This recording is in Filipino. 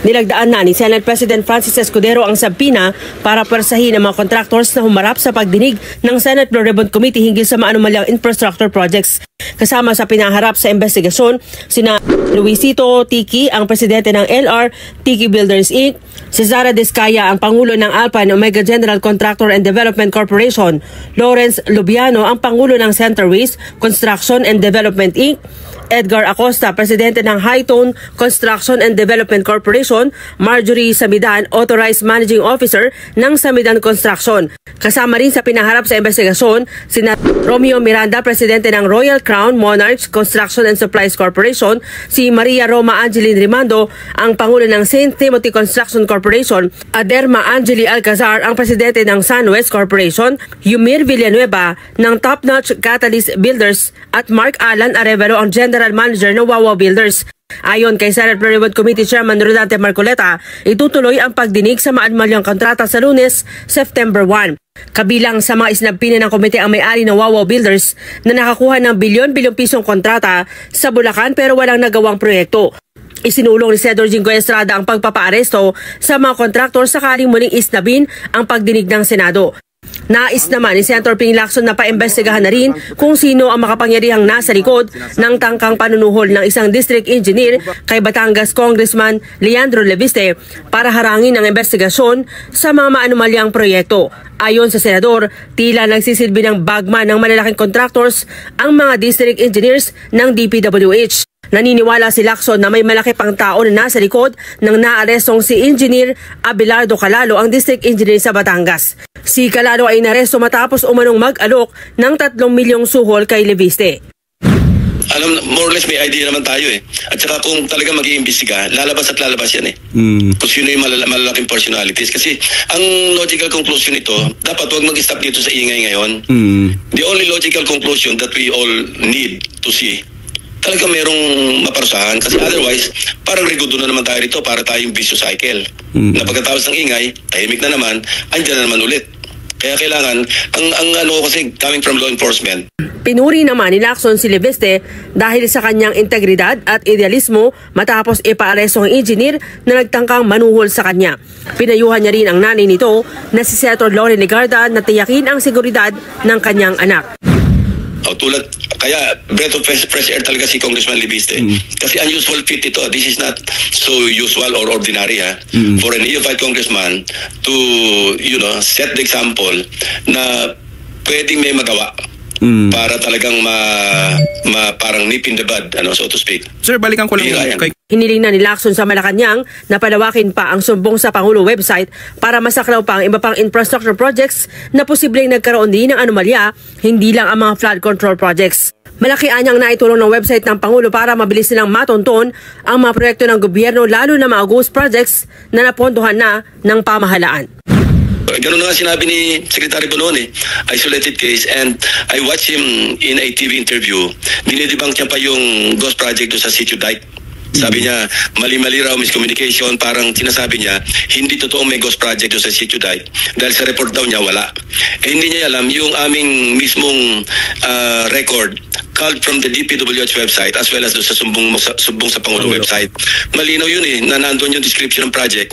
Nilagdaan na ni Senate President Francis Escudero ang sabpina para persahin ang mga contractors na humarap sa pagdinig ng Senate Blue Ribbon Committee hinggil sa maanumalyang infrastructure projects. Kasama sa pinaharap sa investigasyon, sina Luisito Tiki, ang presidente ng LR Tiki Builders Inc., si Zara Discaya, ang pangulo ng Alpine Omega General Contractor and Development Corporation, Lawrence Lubiano, ang pangulo ng Centerways Construction and Development Inc., Edgar Acosta, presidente ng Hightone Construction and Development Corporation, Marjorie Samidan, authorized managing officer ng Samidan Construction. Kasama rin sa pinaharap sa investigasyon, sina Romeo Miranda, presidente ng Royal Crown Monarchs Construction and Supplies Corporation, si Maria Roma Angeline Rimando, ang pangulo ng St. Timothy Construction Corporation, Aderma Angeli Alcazar, ang presidente ng Sunwest Corporation, Yumir Villanueva ng Top Notch Catalyst Builders, at Mark Alan Arevalo, ang general manager ng Wawa Builders. Ayon kay Senate Blue Ribbon Committee Chairman Rodante Marcoleta, itutuloy ang pagdinig sa maanumalyang kontrata sa Lunes, September 1. Kabilang sa mga isinampina ng komite ang may-ari ng Wawa Builders na nakakuha ng bilyon-bilyong pisong kontrata sa Bulacan pero walang nagawang proyekto. Isinulong ni Senador Jinggoy Estrada ang pagpapaaresto sa mga kontraktor sakaling muling isnabin ang pagdinig ng Senado. Nais naman ni Senator Ping Lacson na paimbestigahan na rin kung sino ang makapangyarihang nasa likod ng tangkang panunuhol ng isang district engineer kay Batangas Congressman Leandro Leviste para harangin ang investigasyon sa mga maanumalyang proyekto. Ayon sa senador, tila nagsisilbi ng bagman ng malalaking contractors ang mga district engineers ng DPWH. Naniniwala si Lacson na may malaki pang tao na nasa likod ng naarestong si Engineer Abelardo Calalo, ang district engineer sa Batangas. Si Calalo ay inaresto matapos umanong mag-alok ng 3 milyong suhol kay Leviste. Alam, more or less may idea naman tayo eh. At saka kung talaga mag-iimbestiga, lalabas at lalabas yan eh. Kung sino yung malalaking personalities. Kasi ang logical conclusion nito, dapat huwag mag-stop dito sa ingay ngayon. The only logical conclusion that we all need to see, talaga merong maparusahan. Kasi otherwise, parang regudo na naman tayo rito para tayong vicious cycle. Na pagkatapos ng ingay, tahimik na naman, andyan na naman ulit. Kaya kailangan, ang ano kasi coming from law enforcement. Pinuri naman ni Lacson si Leviste dahil sa kanyang integridad at idealismo matapos ipaaresto ang engineer na nagtangkang manuhol sa kanya. Pinayuhan niya rin ang nanay nito na si Senator Lori Legarda na tiyakin ang seguridad ng kanyang anak. Kaya breath of fresh air talaga si Congressman Leviste. Kasi unusual fit ito. This is not so usual or ordinary for an neophyte congressman to, set the example na pwedeng may magawa para talagang parang nip in the bud, so to speak. Sir, balikan ko lang kay... Hiniling na ni Lacson sa Malacanang na palawakin pa ang sumbong sa Pangulo website para masaklaw pa ang iba pang infrastructure projects na posibleng nagkaroon din ng anomalya, hindi lang ang mga flood control projects. Malaki anyang naitulong ng website ng Pangulo para mabilis nilang matonton ang mga proyekto ng gobyerno, lalo na mga ghost projects na napondohan na ng pamahalaan. Ganun na nga sinabi ni Secretary Bonon isolated case, and I watched him in a TV interview. Dinidebunk niya pa yung ghost project doon sa Sitio Dike. Sabi niya, mali-mali raw, miscommunication, parang sinasabi niya, hindi totoong may ghost project doon sa Sitio Dike dahil sa report daw niya wala. Hindi niya alam yung aming mismong record culled from the DPWH website as well as doon sa sumbong sa Pangulo website. Malinaw yun na nandun yung description ng project.